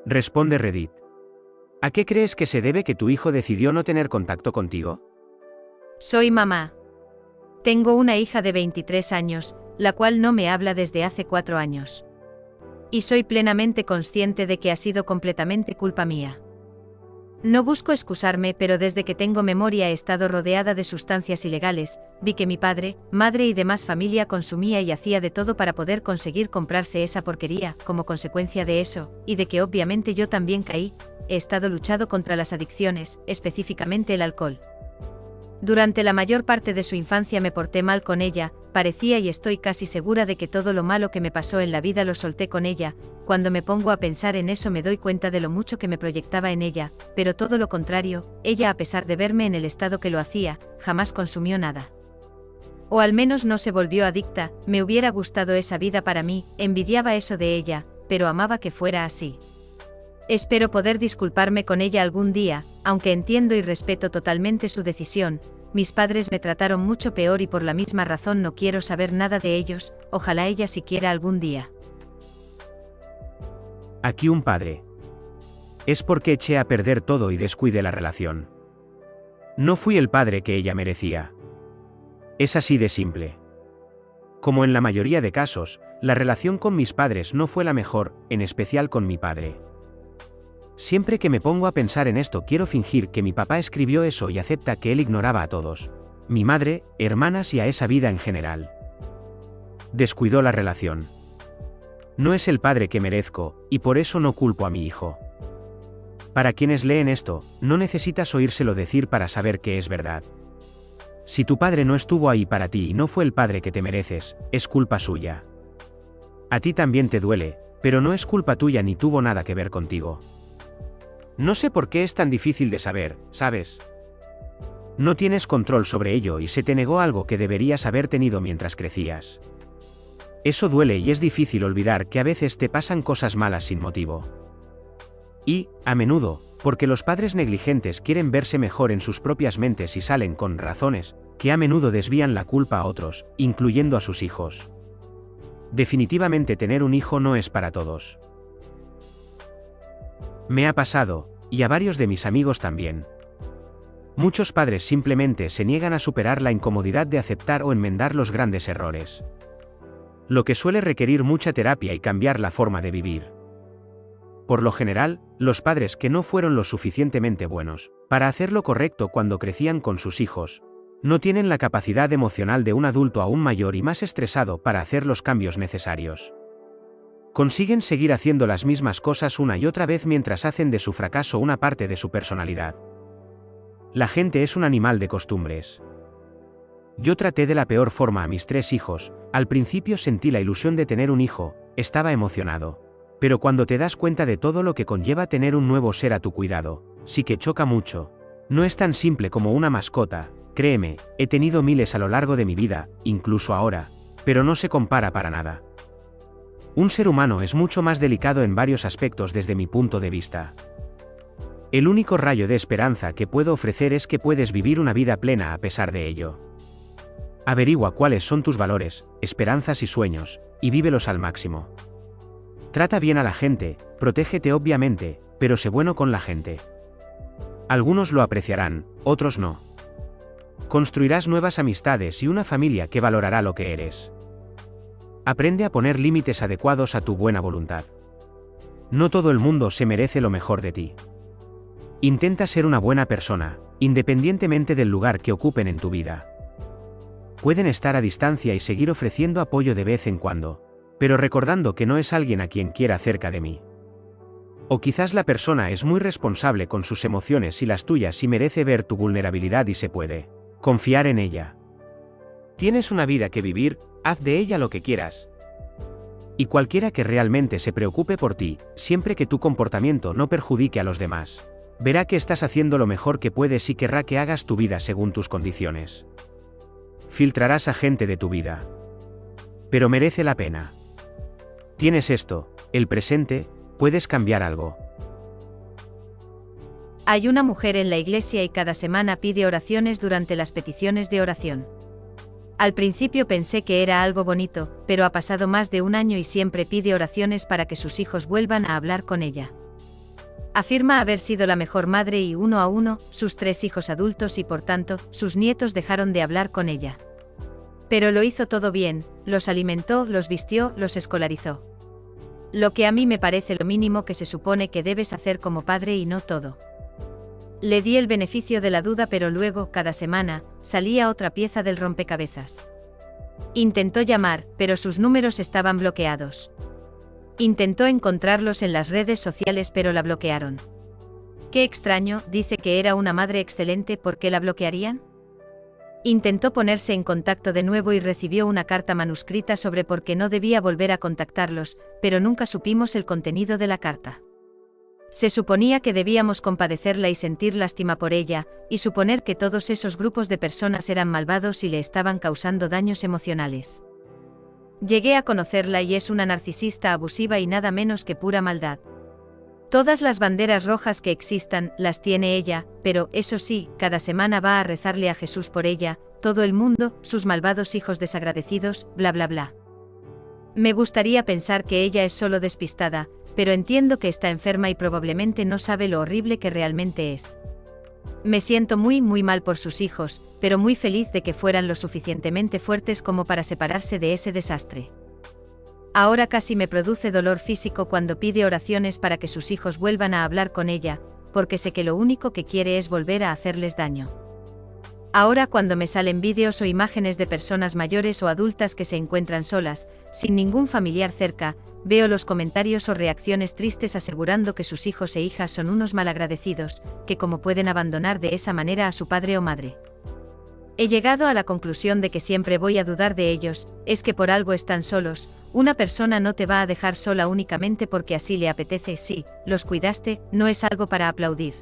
Responde Reddit. ¿A qué crees que se debe que tu hijo decidió no tener contacto contigo? Soy mamá. Tengo una hija de 23 años, la cual no me habla desde hace 4 años. Y soy plenamente consciente de que ha sido completamente culpa mía. No busco excusarme, pero desde que tengo memoria he estado rodeada de sustancias ilegales. Vi que mi padre, madre y demás familia consumía y hacía de todo para poder conseguir comprarse esa porquería. Como consecuencia de eso, y de que obviamente yo también caí, he estado luchando contra las adicciones, específicamente el alcohol. Durante la mayor parte de su infancia me porté mal con ella, parecía y estoy casi segura de que todo lo malo que me pasó en la vida lo solté con ella. Cuando me pongo a pensar en eso me doy cuenta de lo mucho que me proyectaba en ella, pero todo lo contrario, ella a pesar de verme en el estado que lo hacía, jamás consumió nada. O al menos no se volvió adicta. Me hubiera gustado esa vida para mí, envidiaba eso de ella, pero amaba que fuera así. Espero poder disculparme con ella algún día, aunque entiendo y respeto totalmente su decisión. Mis padres me trataron mucho peor y por la misma razón no quiero saber nada de ellos, ojalá ella siquiera algún día. Aquí un padre. Es porque eché a perder todo y descuidé la relación. No fui el padre que ella merecía. Es así de simple. Como en la mayoría de casos, la relación con mis padres no fue la mejor, en especial con mi padre. Siempre que me pongo a pensar en esto quiero fingir que mi papá escribió eso y acepta que él ignoraba a todos, mi madre, hermanas y a esa vida en general. Descuidó la relación. No es el padre que merezco, y por eso no culpo a mi hijo. Para quienes leen esto, no necesitas oírselo decir para saber que es verdad. Si tu padre no estuvo ahí para ti y no fue el padre que te mereces, es culpa suya. A ti también te duele, pero no es culpa tuya ni tuvo nada que ver contigo. No sé por qué es tan difícil de saber, ¿sabes? No tienes control sobre ello y se te negó algo que deberías haber tenido mientras crecías. Eso duele y es difícil olvidar que a veces te pasan cosas malas sin motivo. Y, a menudo, porque los padres negligentes quieren verse mejor en sus propias mentes y salen con razones, que a menudo desvían la culpa a otros, incluyendo a sus hijos. Definitivamente tener un hijo no es para todos. Me ha pasado, y a varios de mis amigos también. Muchos padres simplemente se niegan a superar la incomodidad de aceptar o enmendar los grandes errores. Lo que suele requerir mucha terapia y cambiar la forma de vivir. Por lo general, los padres que no fueron lo suficientemente buenos para hacer lo correcto cuando crecían con sus hijos, no tienen la capacidad emocional de un adulto aún mayor y más estresado para hacer los cambios necesarios. Consiguen seguir haciendo las mismas cosas una y otra vez mientras hacen de su fracaso una parte de su personalidad. La gente es un animal de costumbres. Yo traté de la peor forma a mis 3 hijos, al principio sentí la ilusión de tener un hijo, estaba emocionado. Pero cuando te das cuenta de todo lo que conlleva tener un nuevo ser a tu cuidado, sí que choca mucho. No es tan simple como una mascota, créeme, he tenido miles a lo largo de mi vida, incluso ahora, pero no se compara para nada. Un ser humano es mucho más delicado en varios aspectos desde mi punto de vista. El único rayo de esperanza que puedo ofrecer es que puedes vivir una vida plena a pesar de ello. Averigua cuáles son tus valores, esperanzas y sueños, y vívelos al máximo. Trata bien a la gente, protégete obviamente, pero sé bueno con la gente. Algunos lo apreciarán, otros no. Construirás nuevas amistades y una familia que valorará lo que eres. Aprende a poner límites adecuados a tu buena voluntad. No todo el mundo se merece lo mejor de ti. Intenta ser una buena persona, independientemente del lugar que ocupen en tu vida. Pueden estar a distancia y seguir ofreciendo apoyo de vez en cuando, pero recordando que no es alguien a quien quiera cerca de mí. O quizás la persona es muy responsable con sus emociones y las tuyas y merece ver tu vulnerabilidad y se puede confiar en ella. Tienes una vida que vivir, haz de ella lo que quieras. Y cualquiera que realmente se preocupe por ti, siempre que tu comportamiento no perjudique a los demás, verá que estás haciendo lo mejor que puedes y querrá que hagas tu vida según tus condiciones. Filtrarás a gente de tu vida. Pero merece la pena. Tienes esto, el presente, puedes cambiar algo. Hay una mujer en la iglesia y cada semana pide oraciones durante las peticiones de oración. Al principio pensé que era algo bonito, pero ha pasado más de un año y siempre pide oraciones para que sus hijos vuelvan a hablar con ella. Afirma haber sido la mejor madre y uno a uno, sus 3 hijos adultos y por tanto, sus nietos dejaron de hablar con ella. Pero lo hizo todo bien, los alimentó, los vistió, los escolarizó. Lo que a mí me parece lo mínimo que se supone que debes hacer como padre y no todo. Le di el beneficio de la duda, pero luego, cada semana, salía otra pieza del rompecabezas. Intentó llamar, pero sus números estaban bloqueados. Intentó encontrarlos en las redes sociales, pero la bloquearon. Qué extraño, dice que era una madre excelente, ¿por qué la bloquearían? Intentó ponerse en contacto de nuevo y recibió una carta manuscrita sobre por qué no debía volver a contactarlos, pero nunca supimos el contenido de la carta. Se suponía que debíamos compadecerla y sentir lástima por ella, y suponer que todos esos grupos de personas eran malvados y le estaban causando daños emocionales. Llegué a conocerla y es una narcisista abusiva y nada menos que pura maldad. Todas las banderas rojas que existan, las tiene ella, pero, eso sí, cada semana va a rezarle a Jesús por ella, todo el mundo, sus malvados hijos desagradecidos, bla bla bla. Me gustaría pensar que ella es solo despistada, pero entiendo que está enferma y probablemente no sabe lo horrible que realmente es. Me siento muy mal por sus hijos, pero muy feliz de que fueran lo suficientemente fuertes como para separarse de ese desastre. Ahora casi me produce dolor físico cuando pide oraciones para que sus hijos vuelvan a hablar con ella, porque sé que lo único que quiere es volver a hacerles daño. Ahora cuando me salen vídeos o imágenes de personas mayores o adultas que se encuentran solas, sin ningún familiar cerca, veo los comentarios o reacciones tristes asegurando que sus hijos e hijas son unos malagradecidos, que cómo pueden abandonar de esa manera a su padre o madre. He llegado a la conclusión de que siempre voy a dudar de ellos, es que por algo están solos, una persona no te va a dejar sola únicamente porque así le apetece, sí, los cuidaste, no es algo para aplaudir.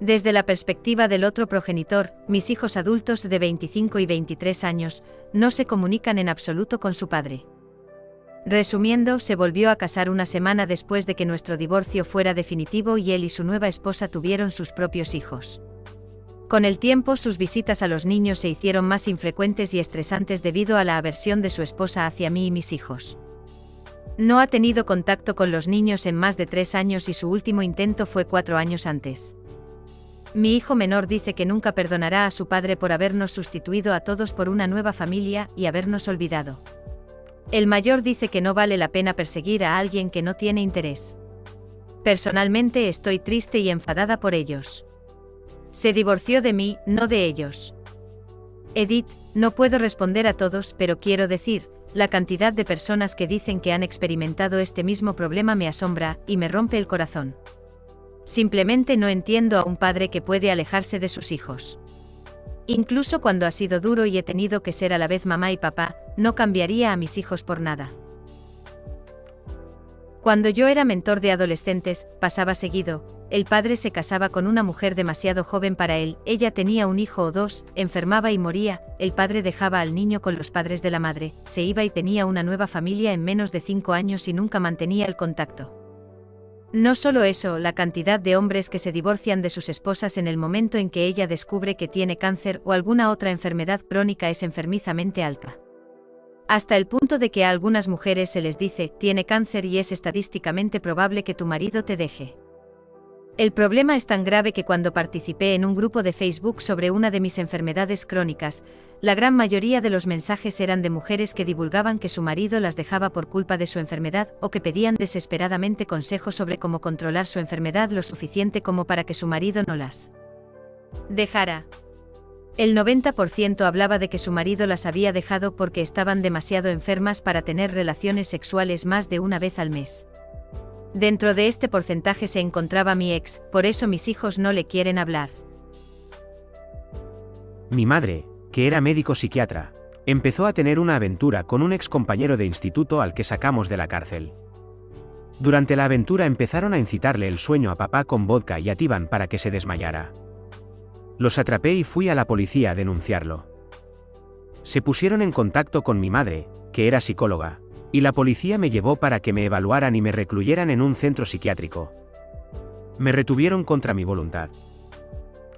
Desde la perspectiva del otro progenitor, mis hijos adultos de 25 y 23 años, no se comunican en absoluto con su padre. Resumiendo, se volvió a casar una semana después de que nuestro divorcio fuera definitivo y él y su nueva esposa tuvieron sus propios hijos. Con el tiempo sus visitas a los niños se hicieron más infrecuentes y estresantes debido a la aversión de su esposa hacia mí y mis hijos. No ha tenido contacto con los niños en más de 3 años y su último intento fue 4 años antes. Mi hijo menor dice que nunca perdonará a su padre por habernos sustituido a todos por una nueva familia y habernos olvidado. El mayor dice que no vale la pena perseguir a alguien que no tiene interés. Personalmente estoy triste y enfadada por ellos. Se divorció de mí, no de ellos. Edith, no puedo responder a todos, pero quiero decir, la cantidad de personas que dicen que han experimentado este mismo problema me asombra y me rompe el corazón. Simplemente no entiendo a un padre que puede alejarse de sus hijos. Incluso cuando ha sido duro y he tenido que ser a la vez mamá y papá, no cambiaría a mis hijos por nada. Cuando yo era mentor de adolescentes, pasaba seguido, el padre se casaba con una mujer demasiado joven para él, ella tenía un hijo o 2, enfermaba y moría, el padre dejaba al niño con los padres de la madre, se iba y tenía una nueva familia en menos de 5 años y nunca mantenía el contacto. No solo eso, la cantidad de hombres que se divorcian de sus esposas en el momento en que ella descubre que tiene cáncer o alguna otra enfermedad crónica es enfermizamente alta. Hasta el punto de que a algunas mujeres se les dice, tiene cáncer y es estadísticamente probable que tu marido te deje. El problema es tan grave que cuando participé en un grupo de Facebook sobre una de mis enfermedades crónicas, la gran mayoría de los mensajes eran de mujeres que divulgaban que su marido las dejaba por culpa de su enfermedad o que pedían desesperadamente consejos sobre cómo controlar su enfermedad lo suficiente como para que su marido no las dejara. El 90% hablaba de que su marido las había dejado porque estaban demasiado enfermas para tener relaciones sexuales más de una vez al mes. Dentro de este porcentaje se encontraba mi ex, por eso mis hijos no le quieren hablar. Mi madre, que era médico psiquiatra, empezó a tener una aventura con un ex compañero de instituto al que sacamos de la cárcel. Durante la aventura empezaron a incitarle el sueño a papá con vodka y Ativan para que se desmayara. Los atrapé y fui a la policía a denunciarlo. Se pusieron en contacto con mi madre, que era psicóloga, y la policía me llevó para que me evaluaran y me recluyeran en un centro psiquiátrico. Me retuvieron contra mi voluntad.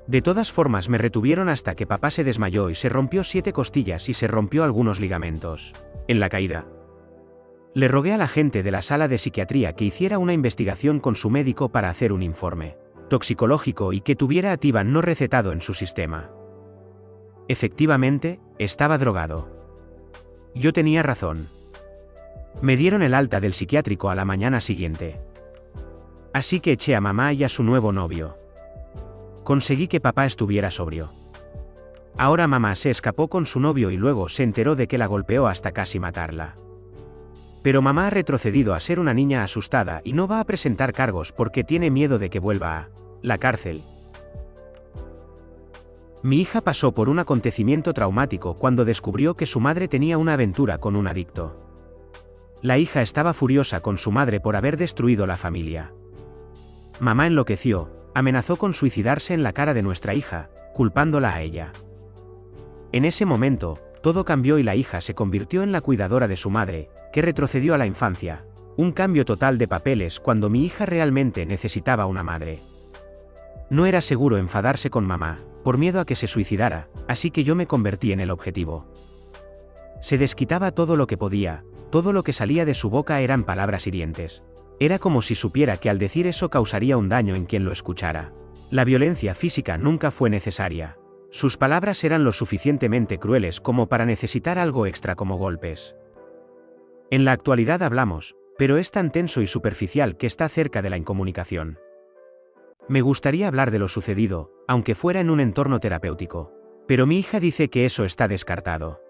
De todas formas me retuvieron hasta que papá se desmayó y se rompió 7 costillas y se rompió algunos ligamentos, en la caída. Le rogué a la gente de la sala de psiquiatría que hiciera una investigación con su médico para hacer un informe toxicológico y que tuviera Ativan no recetado en su sistema. Efectivamente, estaba drogado. Yo tenía razón. Me dieron el alta del psiquiátrico a la mañana siguiente. Así que eché a mamá y a su nuevo novio. Conseguí que papá estuviera sobrio. Ahora mamá se escapó con su novio y luego se enteró de que la golpeó hasta casi matarla. Pero mamá ha retrocedido a ser una niña asustada y no va a presentar cargos porque tiene miedo de que vuelva a la cárcel. Mi hija pasó por un acontecimiento traumático cuando descubrió que su madre tenía una aventura con un adicto. La hija estaba furiosa con su madre por haber destruido la familia. Mamá enloqueció, amenazó con suicidarse en la cara de nuestra hija, culpándola a ella. En ese momento, todo cambió y la hija se convirtió en la cuidadora de su madre, que retrocedió a la infancia, un cambio total de papeles cuando mi hija realmente necesitaba una madre. No era seguro enfadarse con mamá, por miedo a que se suicidara, así que yo me convertí en el objetivo. Se desquitaba todo lo que podía, todo lo que salía de su boca eran palabras hirientes. Era como si supiera que al decir eso causaría un daño en quien lo escuchara. La violencia física nunca fue necesaria. Sus palabras eran lo suficientemente crueles como para necesitar algo extra como golpes. En la actualidad hablamos, pero es tan tenso y superficial que está cerca de la incomunicación. Me gustaría hablar de lo sucedido, aunque fuera en un entorno terapéutico. Pero mi hija dice que eso está descartado.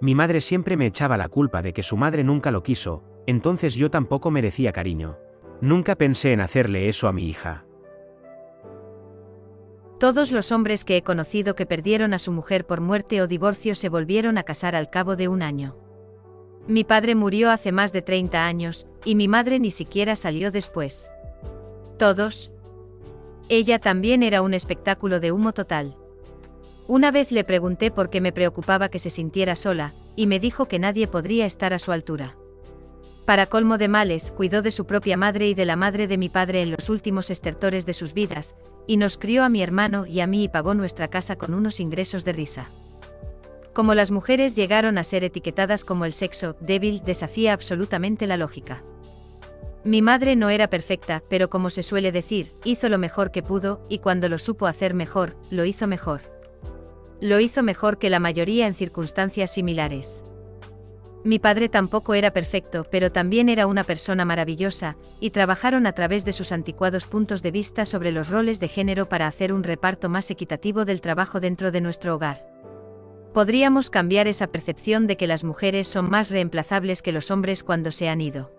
Mi madre siempre me echaba la culpa de que su madre nunca lo quiso, entonces yo tampoco merecía cariño. Nunca pensé en hacerle eso a mi hija. Todos los hombres que he conocido que perdieron a su mujer por muerte o divorcio se volvieron a casar al cabo de un año. Mi padre murió hace más de 30 años, y mi madre ni siquiera salió después. Todos. Ella también era un espectáculo de humo total. Una vez le pregunté por qué me preocupaba que se sintiera sola, y me dijo que nadie podría estar a su altura. Para colmo de males, cuidó de su propia madre y de la madre de mi padre en los últimos estertores de sus vidas, y nos crió a mi hermano y a mí y pagó nuestra casa con unos ingresos de risa. Como las mujeres llegaron a ser etiquetadas como el sexo débil, desafía absolutamente la lógica. Mi madre no era perfecta, pero como se suele decir, hizo lo mejor que pudo, y cuando lo supo hacer mejor, lo hizo mejor. Lo hizo mejor que la mayoría en circunstancias similares. Mi padre tampoco era perfecto, pero también era una persona maravillosa, y trabajaron a través de sus anticuados puntos de vista sobre los roles de género para hacer un reparto más equitativo del trabajo dentro de nuestro hogar. Podríamos cambiar esa percepción de que las mujeres son más reemplazables que los hombres cuando se han ido.